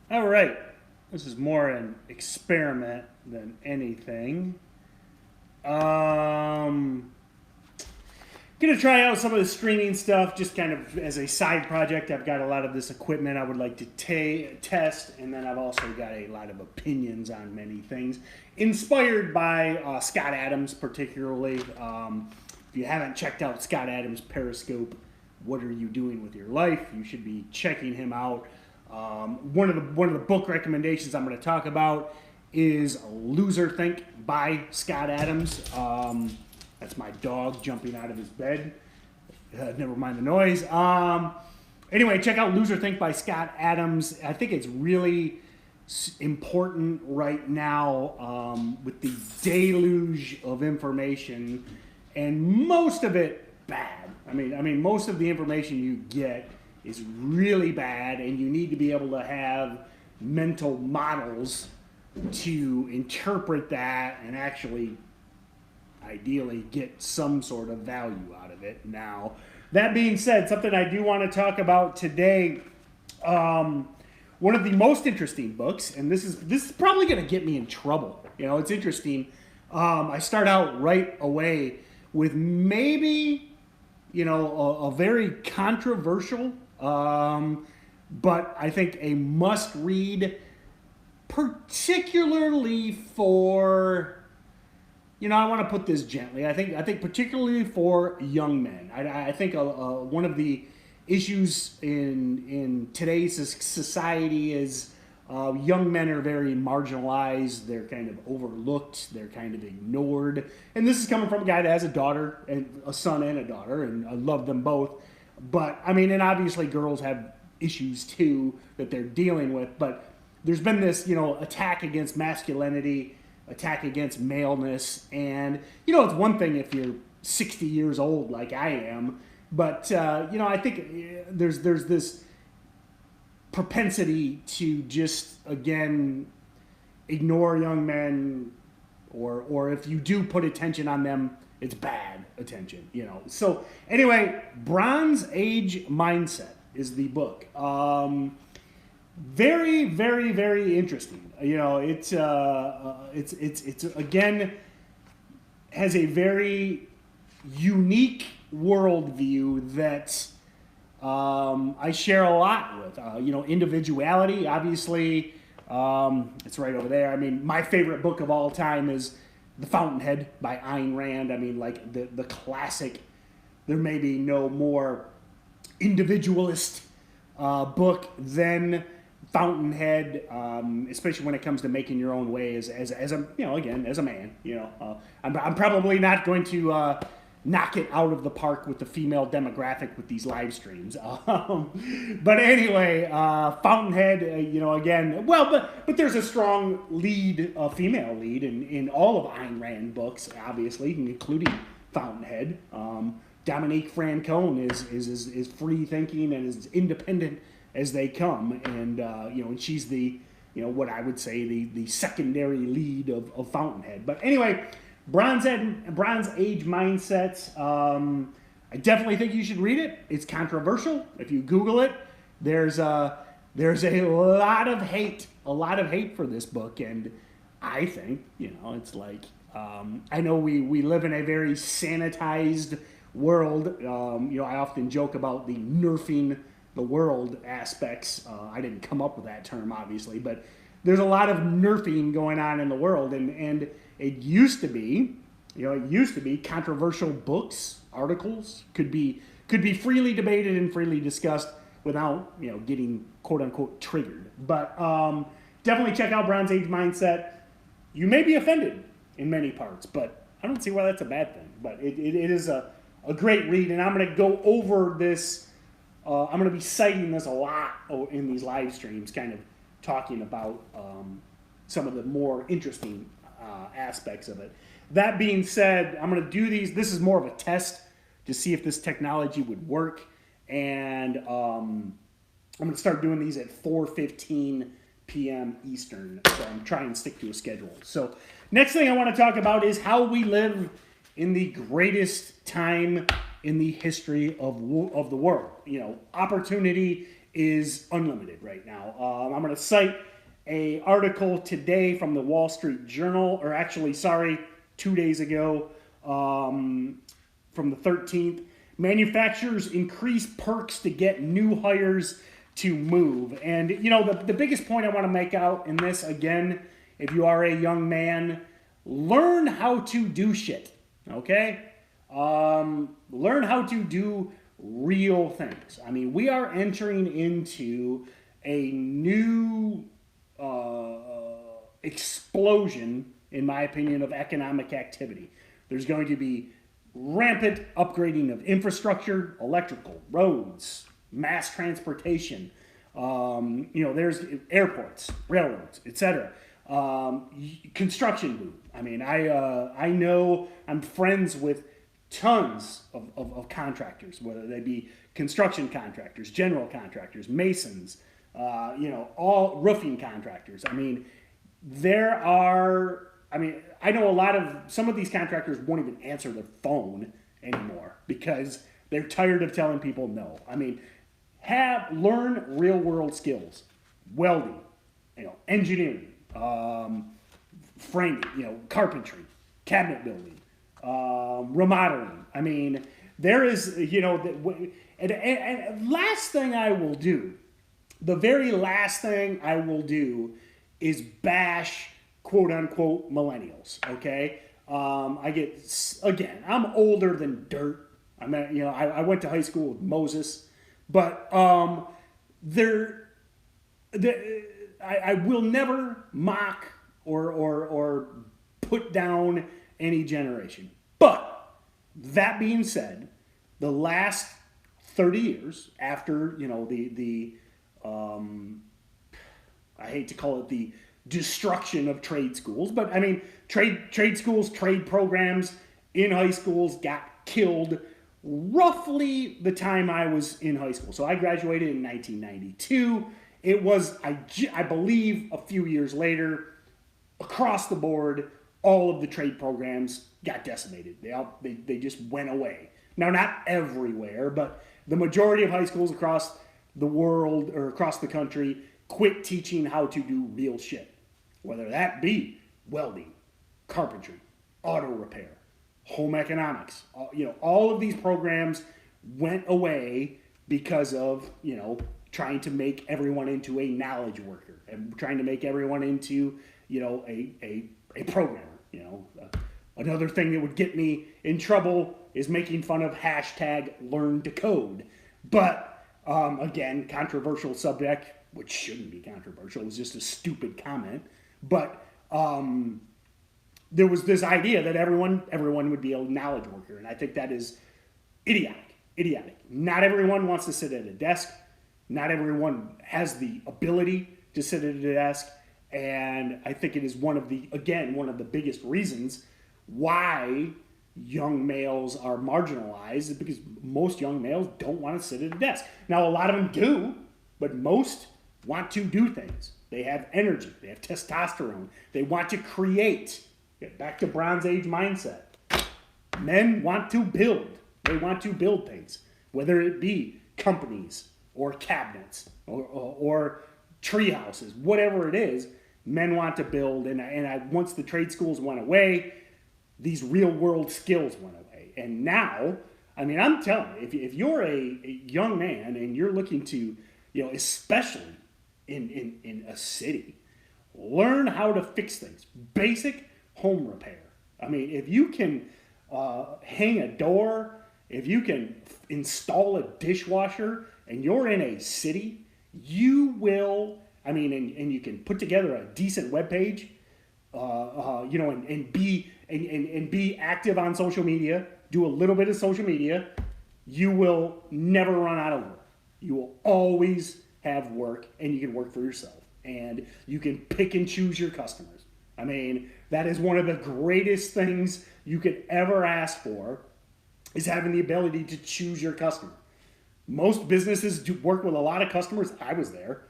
All right. This is more an experiment than anything. Um, Gonna try out some of the streaming stuff just kind of as a side project. I've got a lot of this equipment I would like to test, and then I've also got a lot of opinions on many things, inspired by Scott Adams, particularly. If you haven't checked out Scott Adams' Periscope, what are you doing with your life? You should be checking him out. One of the book recommendations I'm going to talk about is Loser Think by Scott Adams. That's my dog jumping out of his bed. Never mind the noise. Anyway, check out Loser Think by Scott Adams. I think it's really important right now with the deluge of information, and most of it bad. I mean, most of the information you get is really bad, and you need to be able to have mental models to interpret that and actually ideally get some sort of value out of it. Now, that being said, something I do want to talk about today, one of the most interesting books, and this is probably going to get me in trouble. It's interesting. I start out right away with maybe a very controversial, but I think a must read, particularly for I want to put this gently. I think particularly for young men. I think one of the issues in today's society is young men are very marginalized. They're kind of overlooked. They're kind of ignored. And this is coming from a guy that has a daughter and a son and a daughter, and I love them both. But I mean, and obviously girls have issues too that they're dealing with. But there's been this attack against masculinity, attack against maleness, and it's one thing if you're 60 years old like I am, but I think there's this propensity to just again ignore young men, or if you do put attention on them, it's bad attention. So anyway, Bronze Age Mindset is the book. Very, very, very interesting. It's again has a very unique worldview that I share a lot with. Individuality, obviously, it's right over there. I mean, my favorite book of all time is The Fountainhead by Ayn Rand. I mean, like the classic. There may be no more individualist book than Fountainhead, especially when it comes to making your own way as a again as a man. I'm probably not going to knock it out of the park with the female demographic with these live streams. But anyway, Fountainhead, again, well, but there's a strong lead, female lead in all of Ayn Rand books, obviously, including Fountainhead. Dominique Francone is free thinking and is independent as they come, and and she's the what I would say the secondary lead of Fountainhead. But anyway, Bronze Age Mindset. I definitely think you should read it. It's controversial. If you Google it, there's a lot of hate, for this book, and I think it's like I know we live in a very sanitized world. I often joke about the nerfing the world aspects. I didn't come up with that term, obviously, but there's a lot of nerfing going on in the world, and it used to be, controversial books, articles could be freely debated and freely discussed without getting quote unquote triggered. But definitely check out Bronze Age Mindset. You may be offended in many parts, but I don't see why that's a bad thing. But it is a great read, and I'm going to go over this. I'm going to be citing this a lot in these live streams, kind of talking about some of the more interesting aspects of it. That being said, I'm going to do these. This is more of a test to see if this technology would work, and I'm going to start doing these at 4:15 p.m. Eastern. So I'm trying to stick to a schedule. So next thing I want to talk about is how we live in the greatest time in the history of the world. Opportunity is unlimited right now. I'm going to cite a article today from the Wall Street Journal, or actually, sorry, 2 days ago, from the 13th. Manufacturers increase perks to get new hires to move. And, you know, the biggest point I want to make out in this, again, if you are a young man, learn how to do shit, okay? Learn how to do real things. I mean, we are entering into a new explosion, in my opinion, of economic activity. There's going to be rampant upgrading of infrastructure, electrical, roads, mass transportation. You know, there's airports, railroads, etc. Construction boom. I mean, I know I'm friends with tons of contractors, whether they be construction contractors, general contractors, masons, you know, all roofing contractors. I mean, I know some of these contractors won't even answer their phone anymore because they're tired of telling people no. I mean, learn real world skills, welding, you know, engineering, framing, you know, carpentry, cabinet building, remodeling. I mean, there is, you know, and last thing I will do, the very last thing I will do is bash quote unquote millennials. Okay. I'm older than dirt. I went to high school with Moses, but, I will never mock or put down any generation. But that being said, the last 30 years after, you know, I hate to call it the destruction of trade schools, but I mean, trade schools, trade programs in high schools got killed roughly the time I was in high school. So I graduated in 1992. It was, I believe, a few years later, across the board, all of the trade programs got decimated. They just went away. Now, not everywhere, but the majority of high schools across the world or across the country quit teaching how to do real shit. Whether that be welding, carpentry, auto repair, home economics. You know, all of these programs went away because of, you know, trying to make everyone into a knowledge worker and trying to make everyone into, you know, a programmer. You know, another thing that would get me in trouble is making fun of hashtag learn to code. But again, controversial subject, which shouldn't be controversial. It was just a stupid comment. But there was this idea that everyone would be a knowledge worker, and I think that is idiotic. Not everyone wants to sit at a desk. Not everyone has the ability to sit at a desk, and I think it is one of the biggest reasons why young males are marginalized, is because most young males don't want to sit at a desk. Now, a lot of them do, but most want to do things. They have energy. They have testosterone. They want to create. Get back to Bronze Age mindset. Men want to build. They want to build things, whether it be companies or cabinets or tree houses, whatever it is. Men want to build, and once the trade schools went away, these real world skills went away. And now, I mean, I'm telling you, if you're a young man and you're looking to, you know, especially in a city, learn how to fix things. Basic home repair. I mean, if you can hang a door, if you can install a dishwasher, and you're in a city, you will. I mean, and you can put together a decent web page, you know, and be active on social media. Do a little bit of social media. You will never run out of work. You will always have work, and you can work for yourself, and you can pick and choose your customers. I mean, that is one of the greatest things you could ever ask for, is having the ability to choose your customer. Most businesses do work with a lot of customers. I was there.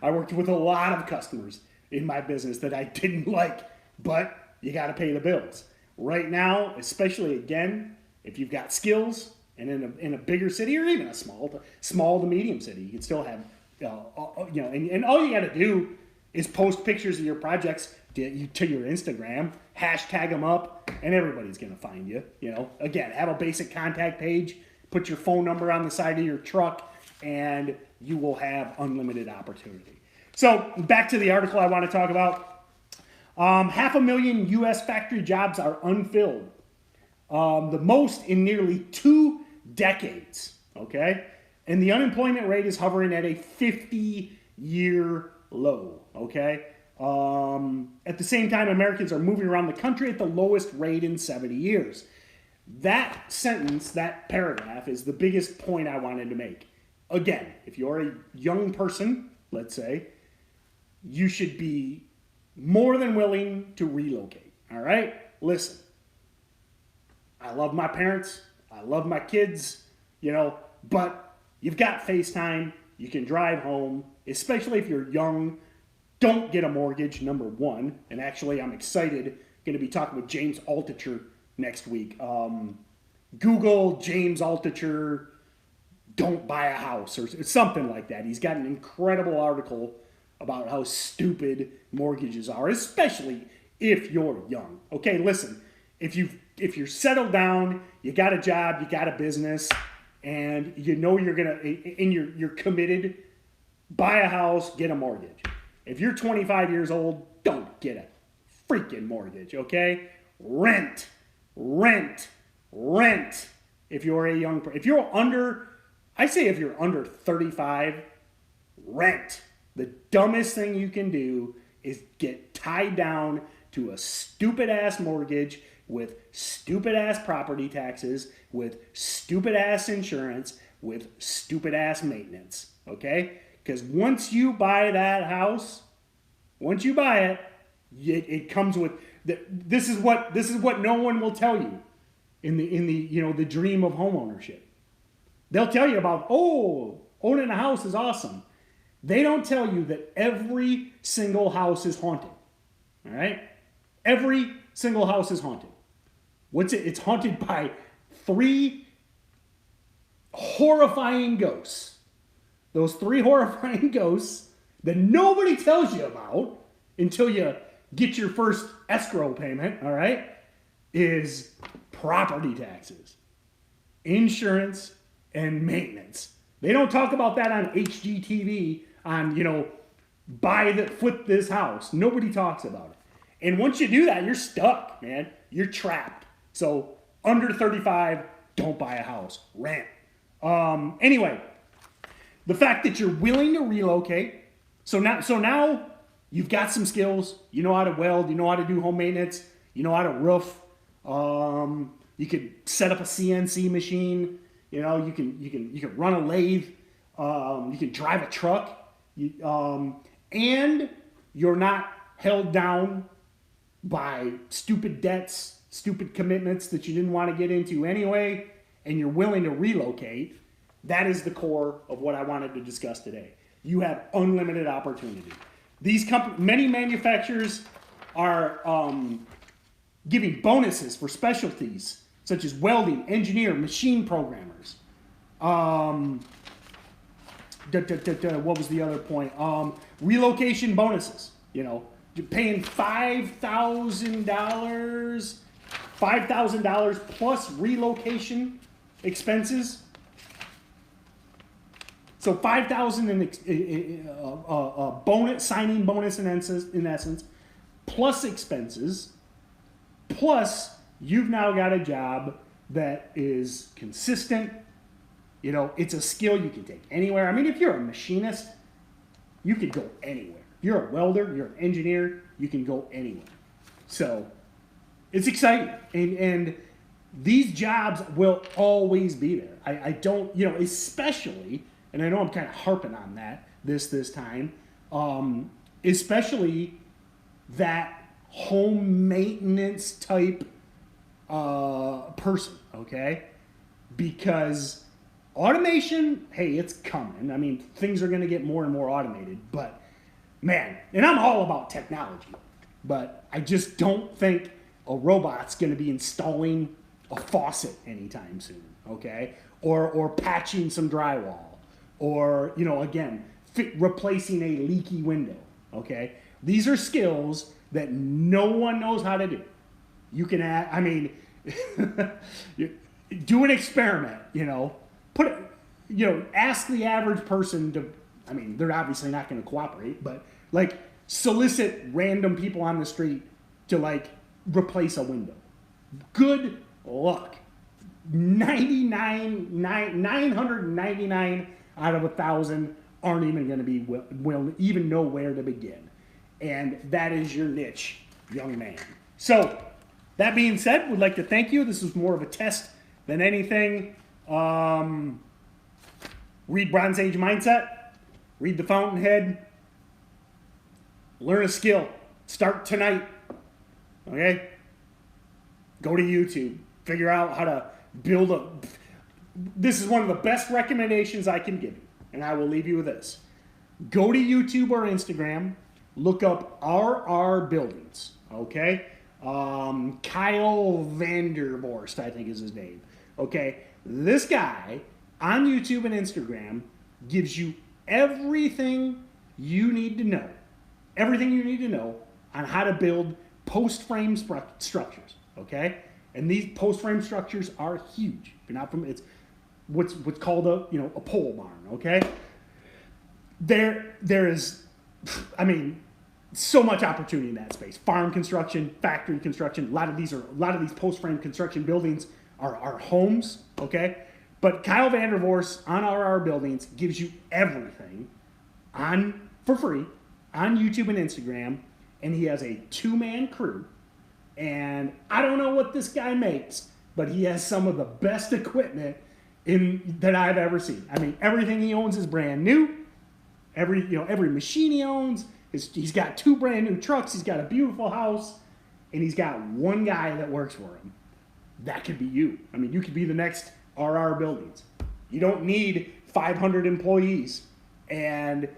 I worked with a lot of customers in my business that I didn't like, but you got to pay the bills. Right now, especially again, if you've got skills, And in a bigger city, or even a small to medium city, you can still have, and all you got to do is post pictures of your projects to your Instagram, hashtag them up, and everybody's going to find you. Again, have a basic contact page, put your phone number on the side of your truck, and you will have unlimited opportunity. So back to the article I want to talk about. 500,000 U.S. factory jobs are unfilled. The most in nearly 2 decades, okay? And the unemployment rate is hovering at a 50-year low, okay? At the same time, Americans are moving around the country at the lowest rate in 70 years. That sentence, that paragraph, is the biggest point I wanted to make. Again, if you're a young person, let's say, you should be more than willing to relocate, all right? Listen, I love my parents, I love my kids, but you've got FaceTime, you can drive home, especially if you're young. Don't get a mortgage, number one. And actually, I'm excited, going to be talking with James Altucher next week. Google James Altucher, don't buy a house, or something like that. He's got an incredible article about how stupid mortgages are, especially if you're young. Okay, listen, if you're settled down, you got a job, you got a business, and you're committed, buy a house, get a mortgage. If you're 25 years old, don't get a freaking mortgage, okay? Rent. If you're a young person. If you're under 35, rent. The dumbest thing you can do is get tied down to a stupid-ass mortgage with stupid-ass property taxes, with stupid-ass insurance, with stupid-ass maintenance, okay? Because once you buy that house, it comes with this is what no one will tell you in the dream of homeownership. They'll tell you about, owning a house is awesome. They don't tell you that every single house is haunted. All right? Every single house is haunted. It's haunted by 3 horrifying ghosts. Those 3 horrifying ghosts that nobody tells you about until you get your first escrow payment, all right, is property taxes, insurance, and maintenance. They don't talk about that on HGTV on, flip this house. Nobody talks about it. And once you do that, you're stuck, man. You're trapped. So under 35, don't buy a house. Rent. Anyway, the fact that you're willing to relocate. So now you've got some skills. You know how to weld. You know how to do home maintenance. You know how to roof. You could set up a CNC machine. You can run a lathe. You can drive a truck. And you're not held down by stupid debts, stupid commitments that you didn't want to get into anyway, and you're willing to relocate. That is the core of what I wanted to discuss today. You have unlimited opportunity. Many manufacturers are giving bonuses for specialties such as welding, engineer, machine programmers. What was the other point? Relocation bonuses. Paying $5,000 plus relocation expenses. So $5,000 in signing bonus in essence, plus expenses, plus you've now got a job that is consistent. It's a skill you can take anywhere. I mean, if you're a machinist, you can go anywhere. If you're a welder, you're an engineer, you can go anywhere. So it's exciting. And these jobs will always be there. I don't, especially, and I know I'm kind of harping on that this time, especially that home maintenance type person, okay? Because automation, hey, it's coming. I mean, things are going to get more and more automated, but man, and I'm all about technology, but I just don't think a robot's going to be installing a faucet anytime soon, okay? or patching some drywall, or, you know, again, replacing a leaky window. Okay, these are skills that no one knows how to do. You can add, I mean, do an experiment. You know, put it, you know, ask the average person to. I mean, they're obviously not going to cooperate, but like solicit random people on the street to like replace a window. Good luck. 999 out of 1,000 aren't even going to be will even know where to begin. And that is your niche, young man. So, that being said, we'd like to thank you. This was more of a test than anything. Read Bronze Age Mindset. Read The Fountainhead. Learn a skill. Start tonight. Okay? Go to YouTube. Figure out how to build a... This is one of the best recommendations I can give you. And I will leave you with this. Go to YouTube or Instagram. Look up RR Buildings. Okay? Kyle Vandervorst, I think is his name. Okay? This guy on YouTube and Instagram gives you everything you need to know. Everything you need to know on how to build post-frame structures. Okay? And these post-frame structures are huge. If you're not from, it's what's called a pole barn. Okay, there is, I mean, so much opportunity in that space. Farm construction, factory construction. A lot of these post-frame construction buildings are homes. Okay, but Kyle Vandervorst on RR Buildings gives you everything for free on YouTube and Instagram, and he has a 2-man crew. And I don't know what this guy makes, but he has some of the best equipment that I've ever seen. I mean, everything he owns is brand new. Every machine he owns, he's got 2 brand new trucks. He's got a beautiful house, and he's got 1 guy that works for him. That could be you. I mean, you could be the next RR Buildings. You don't need 500 employees, and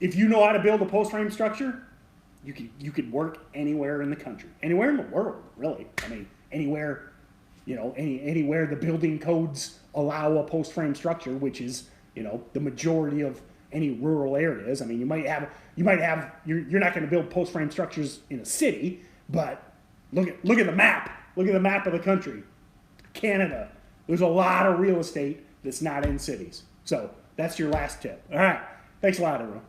if you know how to build a post-frame structure, you could work anywhere in the country, anywhere in the world, really. I mean, anywhere, anywhere the building codes allow a post-frame structure, which is, the majority of any rural areas. I mean, you're not going to build post-frame structures in a city, but look at the map. Look at the map of the country. Canada. There's a lot of real estate that's not in cities. So that's your last tip. All right. Thanks a lot, everyone.